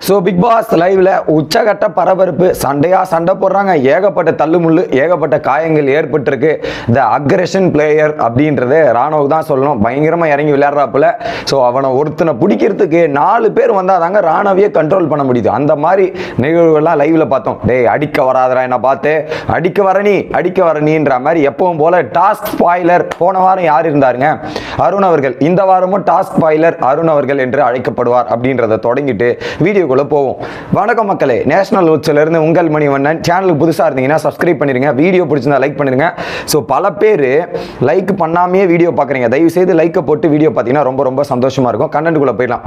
So big pass லைவ்ல உச்சகட்ட பரபரப்பு, சண்டை போடுறாங்க, ஏகப்பட்ட தள்ளுமுள்ளு, ஏகப்பட்ட காயங்கள் ஏற்பட்டிருக்கு. த அக்ரெஷன் பிளேயர் அப்படின்றது ராணுவ தான் சொல்லணும். பயங்கரமா இறங்கி விளையாடுறாப்புல. ஸோ அவனை ஒருத்தனை பிடிக்கிறதுக்கு 4 பேர் வந்தாதாங்க ராணுவையே கண்ட்ரோல் பண்ண முடியுது. அந்த மாதிரி நிகழ்வுகள்லாம் லைவ்ல பார்த்தோம். டேய் அடிக்க வராதரா, என்ன பார்த்து அடிக்க வர நீன்ற மாதிரி எப்பவும் போல டாஸ்க் ஸ்பாயிலர். போன வாரம் யார் இருந்தாருங்க? அருண் அவர்கள். இந்த வாரமும் டாஸ்க் ஸ்பாயிலர் அருண் அவர்கள் என்று அழைக்கப்படுவார் அப்படின்றத தொடங்கிட்டு வீடியோக்குள்ள போவோம். வணக்கம் மக்களே, நேஷனல் உட்ஸ்ல இருந்து உங்கள் மணிவண்ணன். சேனலுக்கு புதுசா இருந்தீங்கன்னா சப்ஸ்கிரைப் பண்ணிருங்க, வீடியோ பிடிச்சிருந்தா லைக் பண்ணிருங்க. ஸோ பல பேர் லைக் பண்ணாமே வீடியோ பார்க்குறீங்க. தயவு செய்து லைக்கை போட்டு வீடியோ பார்த்தீங்கன்னா ரொம்ப ரொம்ப சந்தோஷமா இருக்கும். கண்டென்ட்டுக்குள்ள போயிடலாம்.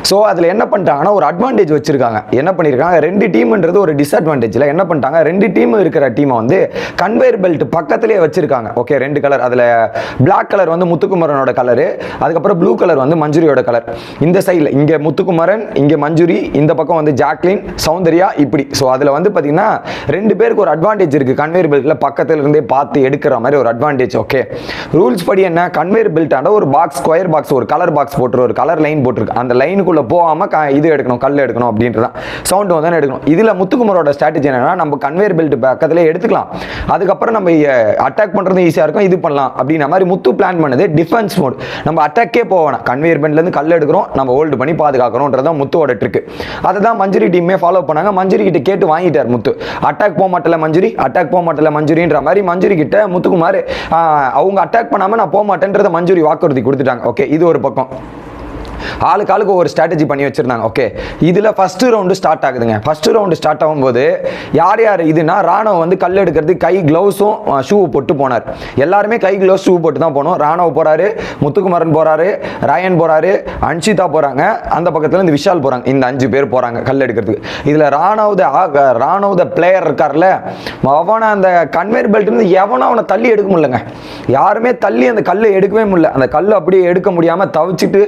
ஸோ அதில் என்ன பண்ணிட்டாங்கன்னா ஒரு அட்வான்டேஜ் வச்சிருக்காங்க. என்ன பண்ணியிருக்காங்க, 2 டீம்ன்றது ஒரு டிஸ்அட்வான்டேஜில் என்ன பண்ணிட்டாங்க, 2 டீம் இருக்கிற டீமை வந்து கன்வேயர் பெல்ட் பக்கத்திலே வச்சிருக்காங்க. Okay, 2 colour. அதில் பிளாக் கலர் வந்து முத்துக்குமரனோட கலரு, அதுக்கப்புறம் ப்ளூ கலர் வந்து மஞ்சுரியோட கலர். இந்த சைடில் இங்கே முத்துக்குமரன், இங்கே மஞ்சுரி, இந்த பக்கம் வந்து ஜாக்லின், சௌந்தர்யா, இப்படி. ஸோ அதில் வந்து பார்த்தீங்கன்னா 2 பேருக்கு ஒரு அட்வான்டேஜ் இருக்குது. கன்வேயர் பெல்ட்டில் பக்கத்தில் இருந்தே பார்த்து எடுக்கிற மாதிரி ஒரு அட்வான்டேஜ். ஓகே, ரூல்ஸ் படி என்ன, கன்வேயர் பெல்ட்டாண்ட ஒரு பாக்ஸ், ஸ்கொயர் பாக்ஸ், ஒரு கலர் பாக்ஸ் போட்டு ஒரு கலர் லைன் போட்டிருக்கு. அந்த லைனுக்குள்ள போகாம இது எடுக்கணும், கல் எடுக்கணும் அப்படின்றதான் சவுண்ட் வந்து எடுக்கணும். இதுல முத்துக்குமரோட ஸ்ட்ராட்டஜி என்னன்னா, நம்ம கன்வேயர் பெல்ட் பக்கத்திலே எடுத்துக்கலாம், அதுக்கப்புறம் நம்ம அட்டாக் பண்றது ஈஸியா இருக்கும், இது பண்ணலாம் அப்படின்ற மாதிரி முத்து பிளான் பண்ணது. டிஃபென்ஸ் மோட், நம்ம அட்டாக்கே போவேன், கன்வேயர் பெல்ட்ல இருந்து கல் எடுக்கிறோம், நம்ம ஹோல்டு பண்ணி பாதுகாக்கணும்ன்றதான் முத்துவோட ட்ரிக். அதை தான் மஞ்சுரி டீமே ஃபாலோ பண்ணாங்க. மஞ்சுரி கிட்ட கேட்டு வாங்கிட்டார் முத்து. அட்டாக் போக மாட்டல மஞ்சுரி, அட்டாக் போக மாட்டல மஞ்சுரின்ற மாதிரி மஞ்சுரி கிட்ட முத்துக்குமார் அவங்க அட்டாக் பண்ணாம நான் போக மாட்டேன்றத மஞ்சுரி வாக்குறுதி கொடுத்துட்டாங்க. ஓகே, இது ஒரு பக்கம். ஆளுக்கு ஒரு ஸ்ட்ராட்டஜி பண்ணி வச்சிருந்தாங்க. ஓகே, இதுல ஃபர்ஸ்ட் ரவுண்டு ஸ்டார்ட் ஆகுதுங்க. ஃபர்ஸ்ட் ரவுண்டு ஸ்டார்ட் ஆகும்போது யார் இதுனா, ராணுவ வந்து கல் எடுக்கிறது கை கிளவுஸும் ஷூ போட்டு போனார். எல்லாருமே கை கிளவுஸ் ஷூ போட்டு தான் போனோம். ராணுவ போறாரு, முத்துக்குமரன் போறாரு, ராயன் போறாரு, அன்ஷிதா போறாங்க, அந்த பக்கத்துல இருந்து விஷால் போறாங்க. இந்த 5 பேர் போறாங்க கல் எடுக்கிறதுக்கு. இதுல ராணுவ பிளேயர் இருக்கார்ல, அவனை அந்த கன்வேயர் பெல்ட் இருந்து எவனும் அவனை தள்ளி எடுக்க முடியலங்க. யாருமே தள்ளி அந்த கல்லை எடுக்கவே முடியல. அந்த கல்லை அப்படியே எடுக்க முடியாம தவிச்சிட்டு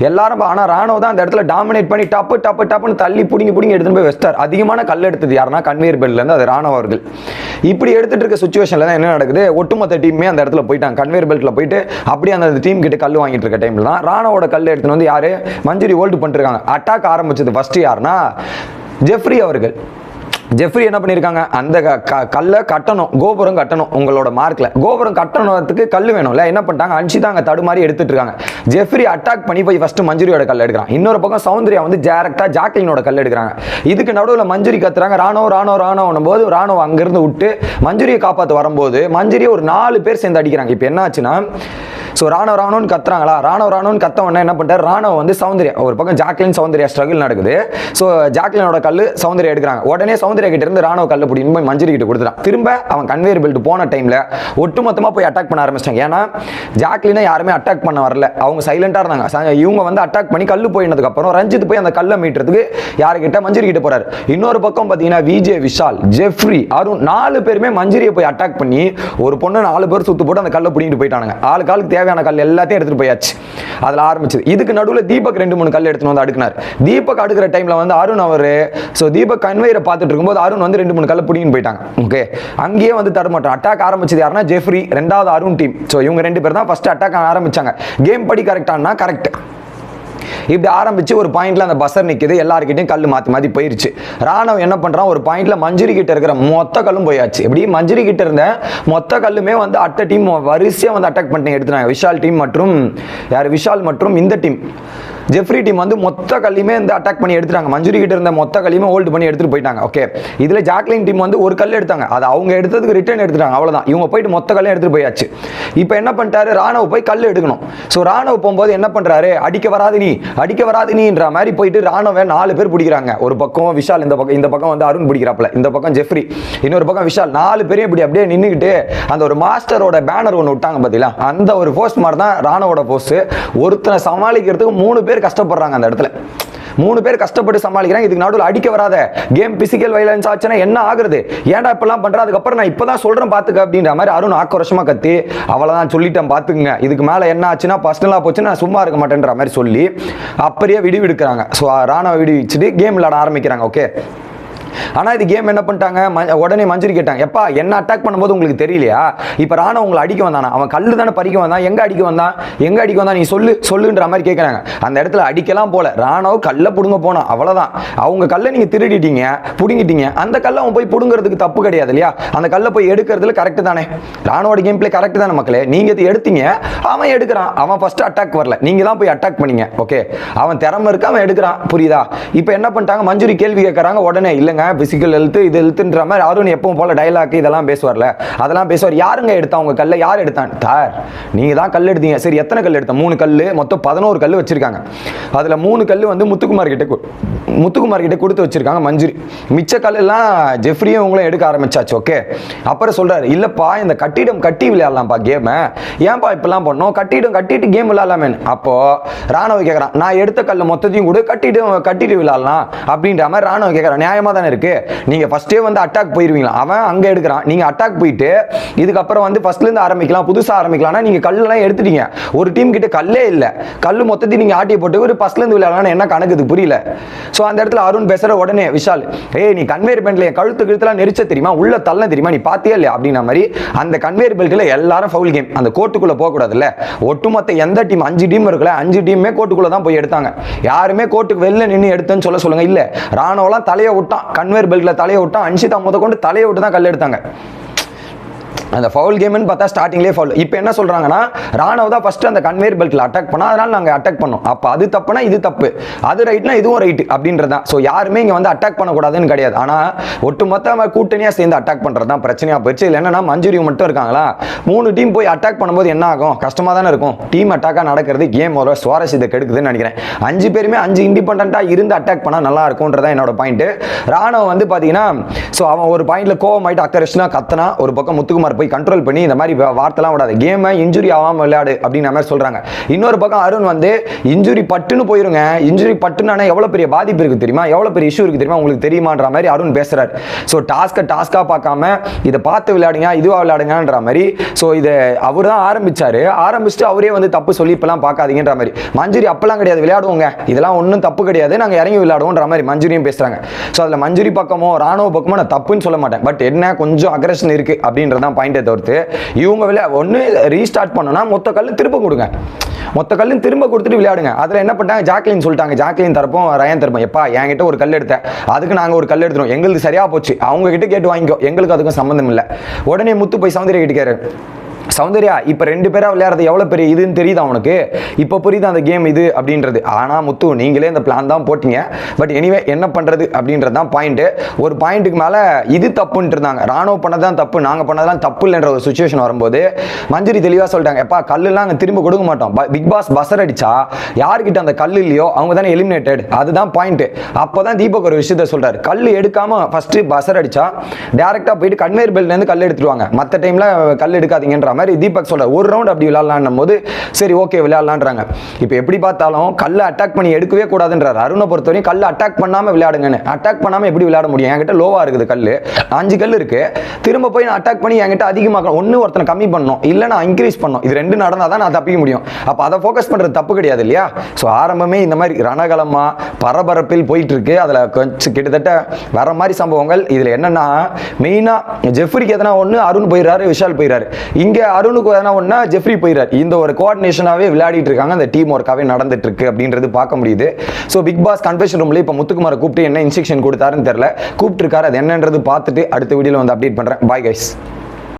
எல்லாரும். ஆனா ராணுவ தான் அந்த இடத்துல டாமினேட் பண்ணி டப்புன்னு தள்ளி புடிங்கி எடுத்துட்டு போய் வெஸ்டர். அதிகமான கல் எடுத்தது யாருன்னா கன்வேயர் பெல்ட்ல இருந்து அது ராணுவ அவர்கள். இப்படி எடுத்துட்டு இருக்க சிச்சுவேஷன்ல தான் என்ன நடக்குது, ஒட்டுமொத்த டீமே அந்த இடத்துல போயிட்டாங்க. கன்வேயர் பெல்ட்ல போயிட்டு அப்படியே அந்த டீம் கிட்ட கல் வாங்கிட்டு இருக்க டைம்ல தான் ராணுவோட கல் எடுத்துட்டு வந்து யாரு, மஞ்சுரி ஹோல்டு பண்ணிருக்காங்க. அட்டாக் ஆரம்பிச்சது ஃபர்ஸ்ட் யாருன்னா ஜெஃப்ரி அவர்கள். ஜெஃப்ரி என்ன பண்ணியிருக்காங்க, அந்த கல்லை கட்டணும், கோபுரம் கட்டணும். உங்களோட மார்க்ல கோபுரம் கட்டணத்துக்கு கல் வேணும்ல. என்ன பண்ணிட்டாங்க, அன்ஷிதா அங்கே தடுமாறி எடுத்துட்டு இருக்காங்க. ஜெஃப்ரி அட்டாக் பண்ணி போய் ஃபர்ஸ்ட் மஞ்சுரியோட கல் எடுக்கிறான். இன்னொரு பக்கம் சௌந்தர்யா வந்து டைரக்டா ஜாக்லினோட கல் எடுக்கிறாங்க. இதுக்கு நடுவில் மஞ்சுரி கத்துறாங்க, ராணுவ போது ராணுவ அங்கிருந்து விட்டு மஞ்சுரியை காப்பாற்ற வரும்போது மஞ்சுரியை ஒரு 4 பேர் சேர்ந்து அடிக்கிறாங்க. இப்போ என்ன ஆச்சுன்னா, ஸோ ராணுவன்னு கத்துறாங்களா, ராணுவன்னு கத்த உடனே என்ன பண்ணிட்டார், ராணுவ வந்து சௌந்தர்யா ஒரு பக்கம், ஜாக்லின் சௌந்தர்யா ஸ்ட்ரகிள் நடக்குது. ஸோ ஜாக்லினோட கல் சௌந்தர்யா எடுக்கிறாங்க. உடனே சௌந்தர்யா கிட்ட இருந்து ராணுவ கல்ல பிடிக்கும் போய் மஞ்சுரி கிட்ட கொடுத்துட்டான். திரும்ப அவன் கன்வேயர் பெல்ட் போன டைம்ல ஒட்டுமொத்தமா போய் அட்டாக் பண்ண ஆரம்பிச்சிட்டாங்க. ஏன்னா ஜாக்லினை யாருமே அட்டாக் பண்ண வரல, அவங்க சைலண்டா இருந்தாங்க. இவங்க வந்து அட்டாக் பண்ணி கல்லு போயினதுக்கு அப்புறம் ரஞ்சித் போய் அந்த கல்லை மீட்டுறதுக்கு யாருக்கிட்ட, மஞ்சுரி கிட்ட போறாரு. இன்னொரு பக்கம் பாத்தீங்கன்னா விஜய், விஷால், ஜெஃப்ரி, அருண் 4 பேருமே மஞ்சுரியை போய் அட்டாக் பண்ணி ஒரு பொண்ணு 4 பேர் சுத்து போட்டு அந்த கல்லை பிடிங்கிட்டு போயிட்டானுங்க. ஆளுக்கு தேவையான கல் எல்லாத்தையும் எடுத்துட்டு போயாச்சு. அதுல ஆரம்பிச்சது. இதுக்கு நடுவில் தீபக் 2-3 கல் எடுத்துட்டு வந்து அடுக்குனார். தீபக் அடுக்கிற டைம்ல வந்து அருண் அவரு, ஸோ தீபக் கன்வேயரை பார்த்துட்டு இருக்கும்போது அருண் வந்து 2-3 கல்ல பிடிங்கிட்டு போயிட்டாங்க. ஓகே, அங்கேயே வந்து தரமாட்டோம். அட்டாக் ஆரம்பிச்சது யாருன்னா ஜெஃப்ரி, 2வது அருண் டீம். ஸோ இவங்க 2 பேர் தான் ஃபர்ஸ்ட் அட்டாக் ஆரம்பிச்சாங்க. கேம் படி கரெக்டானா கரெக்ட். இப்படி ஆரம்பிச்சு ஒரு பாயிண்ட்ல அந்த பஸ்ஸர் நிக்குது, எல்லாருக்கிட்டையும் கல் மாத்தி போயிருச்சு. ராணுவ என்ன பண்றான், ஒரு பாயிண்ட்ல மஞ்சுரி கிட்ட இருக்கிற மொத்த கல்லும் போயாச்சு. எப்படி மஞ்சுரி கிட்ட இருந்த மொத்த கல்லுமே வந்து அட்ட டீம் வரிசையா வந்து அட்டாக் பண்ணி எடுத்துட்டாங்க. விஷால் டீம் மற்றும் விஷால் மற்றும் இந்த டீம் ஜெஃப்ரி டீம் வந்து மொத்த கல்லையுமே இந்த அட்டாக் பண்ணி எடுத்துட்டாங்க. மஞ்சுரி கிட்ட இருந்த மொத்த கல்லையுமே ஹோல்டு பண்ணி எடுத்துட்டு போயிட்டாங்க. ஓகே, இதுல ஜாக்லின் டீம் வந்து ஒரு கல் எடுத்தாங்க, அது அவங்க எடுத்ததுக்கு ரிட்டர்ன் எடுத்துட்டாங்க. அவ்வளவுதான், இவங்க போயிட்டு மொத்த கல்லையும் எடுத்துட்டு போயாச்சு. இப்போ என்ன பண்ணிட்டாரு, ராணுவ போய் கல் எடுக்கணும். ஸோ ராணுவ போகும்போது என்ன பண்றாரு, அடிக்க வராது நீன்ற மாதிரி போயிட்டு ராணுவ 4 பேர் பிடிக்கிறாங்க. ஒரு பக்கம் விஷால், இந்த பக்கம் வந்து அருண் பிடிக்கிறாப்ல, இந்த பக்கம் ஜெஃப்ரி, இன்னொரு பக்கம் விஷால். 4 பேரையும் இப்படி அப்படியே நின்றுக்கிட்டு அந்த ஒரு மாஸ்டரோட பேனர் ஒன்று விட்டாங்க பார்த்தீங்களா, அந்த ஒரு போஸ்ட் மாதிரி தான் ராணுவோட போஸ்ட். ஒருத்தனை சமாளிக்கிறதுக்கு 3 பேர் கஷ்டப்படுறாங்க. அந்த இடத்துல 3 பேர் கஷ்டப்பட்டு சமாளிக்கிறாங்க. இதுக்கு நடுவில் அடிக்க வராத, கேம் பிசிக்கல் வயலன்ஸ் ஆச்சுன்னா என்ன ஆகுறது, ஏன்டா இப்பெல்லாம் பண்ற, அதுக்கப்புறம் நான் இப்பதான் சொல்றேன் பாத்துக்க அப்படின்ற மாதிரி அருண் ஆக்ரோஷமா கத்தி, அவ்வளவுதான் சொல்லிட்டேன் பாத்துக்குங்க, இதுக்கு மேல என்ன ஆச்சுன்னா பர்சனலா போச்சுன்னா நான் சும்மா இருக்க மாட்டேன்ற மாதிரி சொல்லி அப்படியே விடுவிடுக்கிறாங்க. ஸோ ராணுவ விடுவிச்சுட்டு கேம் விளையாட ஆரம்பிக்கிறாங்க. ஓகே, ஆனால் இது கேம் என்ன பண்ணிட்டாங்க, உடனே மஞ்சுரி கேட்டாங்க, எப்பா என்ன அட்டாக் பண்ணும்போது உங்களுக்கு தெரியலையா, இப்போ ராணா உங்களை அடிக்க வந்தானா, அவன் கல்லு தானே பறிக்க வந்தான், எங்கே அடிக்க வந்தான் நீ சொல்லுன்ற மாதிரி கேட்குறாங்க. அந்த இடத்துல அடிக்கலாம் போல, ராணாவும் கல்லை பிடுங்க போனான், அவ்வளோதான். அவங்க கல்லை நீங்கள் திருடிட்டீங்க, பிடுங்கிட்டீங்க, அந்த கல்லை அவன் போய் பிடுங்கிறதுக்கு தப்பு கிடையாது இல்லையா, அந்த கல்லை போய் எடுக்கிறதுல கரெக்டு தானே, ராணாவோட கேம் பிளே கரெக்டு தானே மக்களே. நீங்கள் எடுத்தீங்க, அவன் எடுக்கிறான், அவன் ஃபர்ஸ்ட் அட்டாக் வரல, நீங்கள் தான் போய் அட்டாக் பண்ணீங்க. ஓகே, அவன் திறமை இருக்கு, அவன் எடுக்கிறான், புரியுதா. இப்போ என்ன பண்ணிட்டாங்க, மஞ்சுரி கேள்வி கேட்கறாங்க, உடனே இல்லைங்க பிசிக்கல் ஹெல்த் இது ஹெல்த்ன்ற மாதிரி அருண் எப்பவும் போல டைலாக் இதெல்லாம் பேசுவார்ல, அதெல்லாம் பேசுவார். யாருங்க எடுத்தா உங்க கல்லை, யார் எடுத்தான் தார், நீங்க தான் கல் எடுத்தீங்க. சரி எத்தனை கல் எடுத்த, 3 கல், மொத்தம் 11 கல் வச்சிருக்காங்க. அதுல 3 கல் வந்து முத்துக்குமார் கிட்ட கொடுத்து வச்சிருக்காங்க மஞ்சுரி. மிச்ச கல் எல்லாம் ஜெஃப்ரியும் உங்களும் எடுக்க ஆரம்பிச்சாச்சு. ஓகே, அப்புறம் சொல்றாரு, இல்லப்பா இந்த கட்டிடம் கட்டி விளையாடலாம்ப்பா கேம், ஏன்பா இப்பெல்லாம் பண்ணோம், கட்டிட்டு கேம் விளையாடலாமே. அப்போ ராணுவ கேட்கறான், நான் எடுத்த கல் மொத்தத்தையும் கூட கட்டிட்டு விளையாடலாம் அப்படின்ற மாதிரி ராணுவ கேட்கறான். நியாயமா தானே இருக்கு, நீங்க ஃபர்ஸ்டே வந்து அட்டாக் போயிருவீங்களா, அவன் அங்க எடுக்கிறான், நீங்க அட்டாக் போயிட்டு இதுக்கப்புறம் வந்து ஃபர்ஸ்ட்ல இருந்து ஆரம்பிக்கலாம், புதுசா ஆரம்பிக்கலாம்னா நீங்க கல்லெல்லாம் எடுத்துட்டீங்க, ஒரு டீம் கிட்ட கல்லே இல்ல, கல்லு மொத்தத்தையும் நீங்க ஆட்டி போட்டு ஒரு ஃபர்ஸ்ட்ல இருந்து விளையாடலாம், என்ன கணக்குது புரியல. சோ அந்த இடத்துல அருண் பேசுற உடனே விஷால், ஏய் நீ கன்வேயர் பெல்ட்ல கழுத்துலாம் நெரிச்ச தெரியுமா, உள்ள தள்ள தெரியுமா, நீ பாத்தியா இல்லையா அப்படின்ற மாதிரி. அந்த கன்வேயர் பெல்ட்ல எல்லாரும் ஃபவுல் கேம், அந்த கோர்ட்டுக்குள்ள போக கூடாதுல்ல. ஒட்டுமொத்த எந்த டீம் 5 டீம் இருக்குல்ல, 5 டீமே கோர்ட்டுக்குள்ள தான் போய் எடுத்தாங்க. யாருமே கோர்ட்டுக்கு வெளில நின்று எடுத்தேன்னு சொல்லுங்க. இல்ல ராணுவலாம் தலையை விட்டான், கன்வேயர் பெல்ட்ல தலையை விட்டான், அன்ஷிதா முத கொண்டு தலையை விட்டு தான் கல் எடுத்தாங்க. அந்த ஃபவுல் கேம்னு பார்த்தா ஸ்டார்டிங்லேயே ஃபவுல். இப்போ என்ன சொல்றாங்கன்னா, ராணுவ தான் ஃபர்ஸ்ட் அந்த கன்வேயர் பெல்ட்ல அட்டாக் பண்ணா, அதனால நாங்கள் அட்டாக் பண்ணோம். அப்போ அது தப்புனா இது தப்பு, அது ரைட்னா இதுவும் ரைட் அப்படின்றதான். ஸோ யாருமே இங்கே வந்து அட்டாக் பண்ணக்கூடாதுன்னு கிடையாது. ஆனால் ஒட்டுமொத்த கூட்டணியாக சேர்ந்து அட்டாக் பண்ணுறது தான் பிரச்சனையாக போயிடுச்சு. இல்லை என்னன்னா மஞ்சுரி மட்டும் இருக்காங்களா, 3 டீம் போய் அட்டாக் பண்ணும்போது என்ன ஆகும், கஷ்டமாக தானே இருக்கும். டீம் அட்டாக்காக நடக்கிறது கேம் ஒரு சுவாரஸ்யத்தை கெடுக்குதுன்னு நினைக்கிறேன். 5 பேருமே 5 இண்டிபெண்டாக இருந்து அட்டாக் பண்ணால் நல்லா இருக்கும்ன்றதான் என்னோட பாயிண்ட். ராணுவ வந்து பார்த்தீங்கன்னா, ஸோ அவன் ஒரு பாயிண்ட்ல கோவமாயிட்டு அக்கரேஷனாக கத்தனா, ஒரு பக்கம் முத்துக்குமார் போய் கண்ட்ரோல் பண்ணி இந்த மாதிரி வார்த்தைலாம் விடாது, கேமை இன்ஜுரி ஆகாம விளையாடு அப்படின்ற மாதிரி சொல்றாங்க. இன்னொரு பக்கம் அருண் வந்து இன்ஜுரி பட்டுன்னு போயிருங்க, இன்ஜுரி பட்டுனா எவ்வளவு பெரிய பாதிப்பு இருக்கு தெரியுமா, எவ்வளவு பெரிய இஷ்யூ இருக்கு தெரியுமா உங்களுக்கு தெரியுமான்ற மாதிரி அருண் பேசுறாரு. ஸோ டாஸ்கா பார்க்காம இதை பார்த்து விளையாடுங்க, இதுவா விளையாடுங்கன்ற மாதிரி. ஸோ இதை அவர் தான் ஆரம்பிச்சுட்டு அவரே வந்து தப்பு சொல்லி இப்பெல்லாம் பார்க்காதீங்கன்ற மாதிரி. மஞ்சுரி அப்பெல்லாம் கிடையாது, விளையாடுவோங்க, இதெல்லாம் ஒன்றும் தப்பு கிடையாது, நாங்கள் இறங்கி விளையாடுவோன்ற மாதிரி மஞ்சுரியும் பேசுறாங்க. ஸோ அதில் மஞ்சுரி பக்கமோ ராணுவ பக்கமோ நான் தப்புன்னு சொல்ல மாட்டேன், பட் என்ன கொஞ்சம் அக்ரெஷன் இருக்கு அப்படின்றதான் பாயிண்டை தவிர்த்து இவங்க ஒன்று ரீஸ்டார்ட் பண்ணணும்னா மொத்த கல்லு திரும்ப கொடுங்க, மொத்த கல்லும் திரும்ப கொடுத்துட்டு விளையாடுங்க. அதில் என்ன பண்ணிட்டாங்க, ஜாக்லின் சொல்லிட்டாங்க, ஜாக்லின் தரப்பும் ரயன் தரப்பும், எப்பா என்கிட்ட ஒரு கல் எடுத்தேன், அதுக்கு நாங்கள் ஒரு கல் எடுத்துரும், எங்களுக்கு சரியா போச்சு, அவங்க கிட்ட கேட்டு வாங்கிக்கோ, எங்களுக்கு அதுக்கும் சம்மந்தம் இல்லை. உடனே முத்து போய் சௌந்தர்யா கிட்ட சௌந்தர்யா இப்போ 2 பேரா விளையாடுறது எவ்வளோ பெரிய இதுன்னு தெரியுது அவனுக்கு, இப்போ புரியுது அந்த கேம் இது அப்படின்றது. ஆனால் முத்து நீங்களே இந்த பிளான் தான் போட்டீங்க, பட் எனிவே என்ன பண்ணுறது அப்படின்றது தான் பாயிண்ட்டு. ஒரு பாயிண்ட்டுக்கு மேலே இது தப்புன்ட்டு இருந்தாங்க, ராணுவ பண்ணதான் தப்பு, நாங்கள் பண்ணதெல்லாம் தப்பு இல்லைன்ற ஒரு சுச்சுவேஷன் வரும்போது மஞ்சுரி தெளிவாக சொல்லிட்டாங்க, எப்பா கல்லுலாம் அங்கே திரும்ப கொடுக்க மாட்டோம், பிக் பாஸ் பஸ்ஸர் அடிச்சா யார்கிட்ட அந்த கல் இல்லையோ அவங்க தானே எலிமினேட்டட், அதுதான் பாயிண்ட்டு. அப்போ தான் தீபக் ஒரு விஷயத்த சொல்கிறார், கல் எடுக்காம ஃபர்ஸ்ட் பஸ்ஸர் அடிச்சா டேரெக்டாக போயிட்டு கன்வேயர் பெல்ட்லேருந்து கல் எடுத்துருவாங்க, மற்ற டைமில் கல் எடுக்காதீங்கன்ற மாதிரி தீபக் சொல்ற. ஒரு ரவுண்ட் அப்படி விளையாடலாம் போது சரி ஓகே விளையாடலான்றாங்க. இப்போ எப்படி பார்த்தாலும் கல்லை அட்டாக் பண்ணி எடுக்கவே கூடாதுன்றார். அருணை பொறுத்தவரையும் கல்லை அட்டாக் பண்ணாம விளையாடுங்கன்னு. அட்டாக் பண்ணாம எப்படி விளையாட முடியும், என்கிட்ட லோவா இருக்குது கல், 5 கல் இருக்கு, திரும்ப போய் நான் அட்டாக் பண்ணி என்கிட்ட அதிகமாக்கணும், ஒன்று ஒருத்தனை கம்மி பண்ணணும், இல்லை நான் இன்க்ரீஸ் பண்ணணும், இது 2 நடந்தால் தான் நான் தப்பிக்க முடியும். அப்போ அதை ஃபோக்கஸ் பண்றது தப்பு கிடையாது இல்லையா. ஸோ ஆரம்பமே இந்த மாதிரி ரணகலமா பரபரப்பில் போயிட்டு இருக்கு, அதில் கொஞ்சம் கிட்டத்தட்ட வர மாதிரி சம்பவங்கள். இதில் என்னன்னா மெயினாக ஜெஃப்ரிக்கு எதனா ஒன்று அருண் போயிடுறாரு, விஷால் போயிடுறாரு, இங்கே அருணுக்கு எதனா ஒன்னா ஜெஃப்ரி போயிடுறாரு. இந்த ஒரு கோஆர்டினேஷனாவே விளையாடிட்டு இருக்காங்க, அந்த டீம் ஒர்க்காவே நடந்துட்டு இருக்கு அப்படின்றது பார்க்க முடியுது. ஸோ பிக் பாஸ் கன்ஃபெஷன் ரூம்ல இப்போ முத்துக்குமாரை கூப்பிட்டு என்ன இன்ஸ்ட்ரக்ஷன் கொடுத்தாருன்னு தெரியல, கூப்பிட்டு இருக்காரு, அது என்னன்றது பார்த்துட்டு அடுத்த வீடியோல வந்து அப்டேட் பண்றேன். Bye guys.